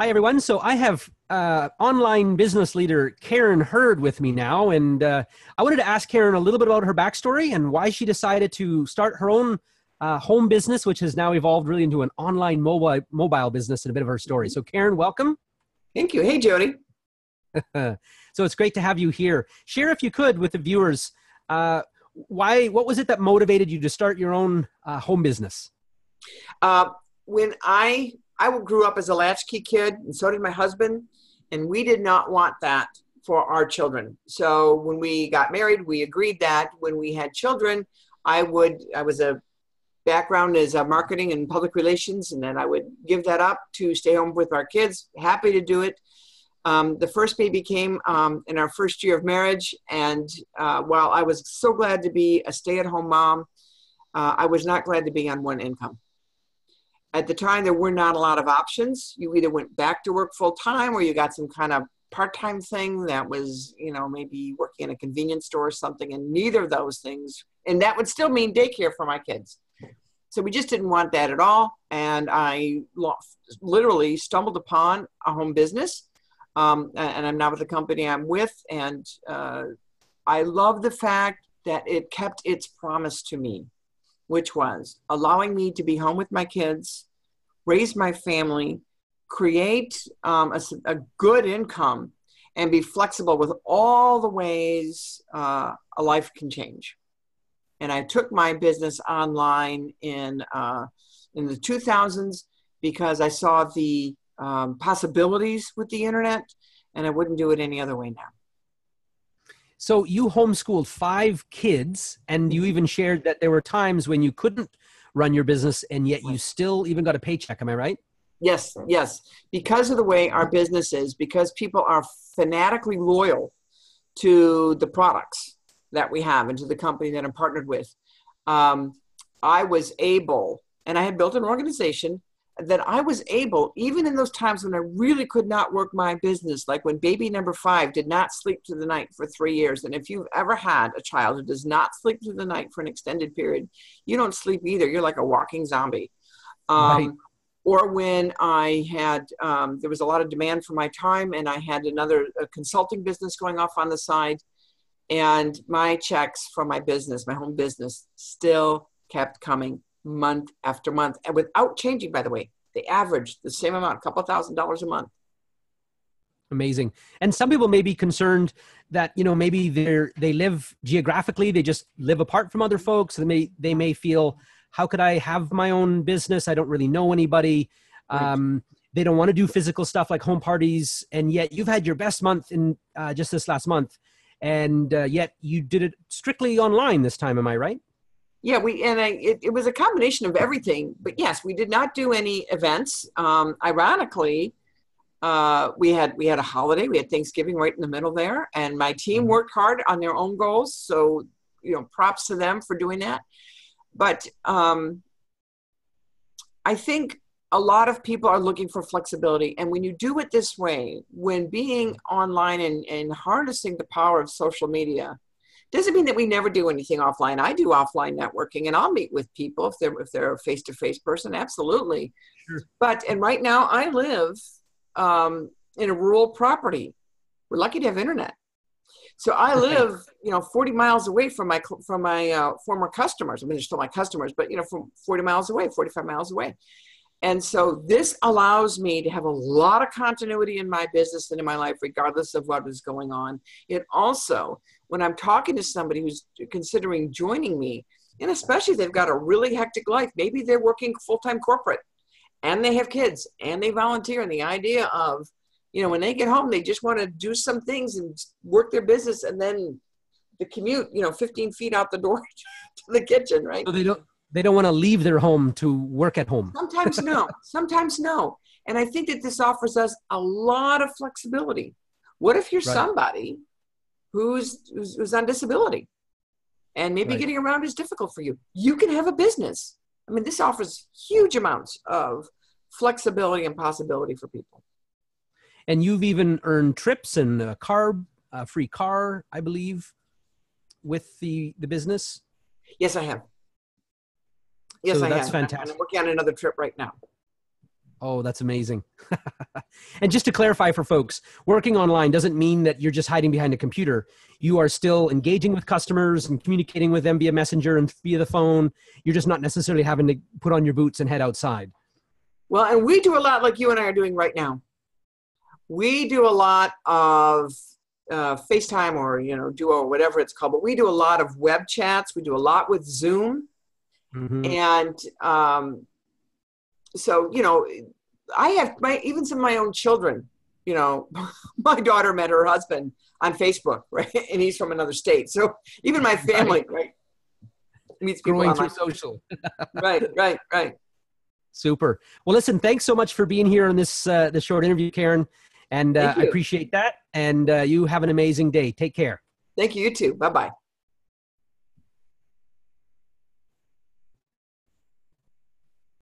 Hi, everyone. So I have online business leader Karen Hurd with me now. And I wanted to ask Karen a little bit about her backstory and why she decided to start her own home business, which has now evolved really into an online mobile business, and a bit of her story. So Karen, welcome. Thank you. Hey, Jody. So it's great to have you here. Share, if you could, with the viewers, what was it that motivated you to start your own home business? When I grew up as a latchkey kid, and so did my husband, and we did not want that for our children. So when we got married, we agreed that when we had children, I was a background as marketing and public relations, and then I would give that up to stay home with our kids. Happy to do it. The first baby came in our first year of marriage, and while I was so glad to be a stay-at-home mom, I was not glad to be on one income. At the time, there were not a lot of options. You either went back to work full-time or you got some kind of part-time thing that was, maybe working in a convenience store or something, and neither of those things. And that would still mean daycare for my kids. So we just didn't want that at all. And I literally stumbled upon a home business. And I'm now with the company I'm with. And I love the fact that it kept its promise to me, which was allowing me to be home with my kids, raise my family, create a good income, and be flexible with all the ways a life can change. And I took my business online in the 2000s because I saw the possibilities with the internet, and I wouldn't do it any other way now. So you homeschooled 5 kids, and you even shared that there were times when you couldn't run your business, and yet you still even got a paycheck. Am I right? Yes. Because of the way our business is, because people are fanatically loyal to the products that we have and to the company that I'm partnered with, I was able, and I had built an organization that I was able, even in those times when I really could not work my business, like when baby number 5 did not sleep through the night for 3 years. And if you've ever had a child who does not sleep through the night for an extended period, you don't sleep either. You're like a walking zombie. Right. Or when I had, there was a lot of demand for my time, and I had another consulting business going off on the side, and my checks from my business, my home business, still kept coming month after month, and without changing, by the way. They averaged the same amount, a couple $1,000s a month. Amazing. And some people may be concerned that, maybe they live geographically, they just live apart from other folks. They may feel, how could I have my own business? I don't really know anybody. Right. They don't want to do physical stuff like home parties. And yet you've had your best month in just this last month. And yet you did it strictly online this time. Am I right? Yeah, it was a combination of everything. But yes, we did not do any events. Ironically, we had a holiday. We had Thanksgiving right in the middle there, and my team worked hard on their own goals. So, props to them for doing that. But I think a lot of people are looking for flexibility. And when you do it this way, when being online and harnessing the power of social media, doesn't mean that we never do anything offline. I do offline networking, and I'll meet with people if they're a face-to-face person. Absolutely. Sure. And right now I live in a rural property. We're lucky to have internet. So I live, 40 miles away from my former customers. I mean, they're still my customers, but from 40 miles away, 45 miles away. And so this allows me to have a lot of continuity in my business and in my life, regardless of what is going on. It also, when I'm talking to somebody who's considering joining me, and especially if they've got a really hectic life, maybe they're working full-time corporate and they have kids and they volunteer, and the idea of, when they get home, they just want to do some things and work their business, and then the commute, 15 feet out the door to the kitchen, right? So they don't want to leave their home to work at home. Sometimes no. And I think that this offers us a lot of flexibility. What if you're somebody who's on disability and maybe getting around is difficult for you? You can have a business. I mean, this offers huge amounts of flexibility and possibility for people. And you've even earned trips and a free car, I believe, with the business. Yes, I have. Yes, so I that's have. fantastic. And I'm working on another trip right now. Oh, that's amazing. And just to clarify for folks, working online doesn't mean that you're just hiding behind a computer. You are still engaging with customers and communicating with them via Messenger and via the phone. You're just not necessarily having to put on your boots and head outside. Well, and we do a lot like you and I are doing right now. We do a lot of FaceTime or, Duo or whatever it's called, but we do a lot of web chats. We do a lot with Zoom. Mm-hmm. And so, I have even some of my own children, my daughter met her husband on Facebook, right? And he's from another state. So even my family, right? Meets people Growing online. through social. Right. Super. Well, listen, thanks so much for being here on this short interview, Karen. And I appreciate that. And you have an amazing day. Take care. Thank you. You too. Bye-bye.